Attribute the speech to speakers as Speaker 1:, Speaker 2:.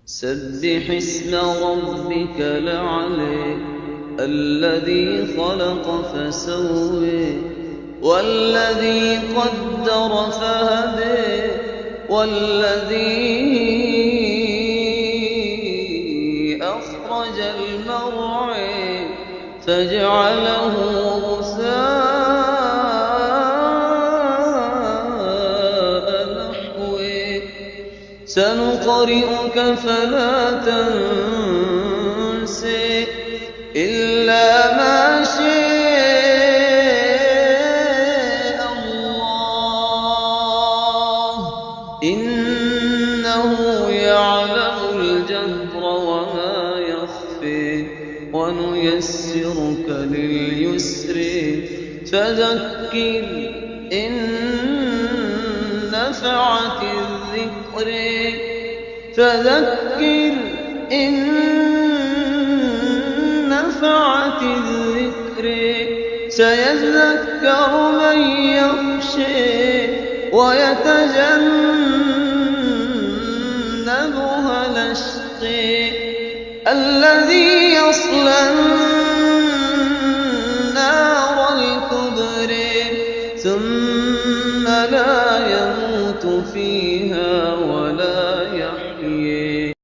Speaker 1: سبح اسم ربك الأعلى الذي خلق فسوى والذي قدر فهدى والذي أخرج المرعى فجعله غثاء نحوه سنقرئك فلا تنسى إلا ما شاء الله إنه يعلم الجهر وما يخفي ونيسرك لليسر فذكر إن نفعت الذكر فذكر إن نفعت الذكر سيذكر من يخشى ويتجنبها الأشقى الذي يصلى النار الكبرى ثم لا يموت فيها ولا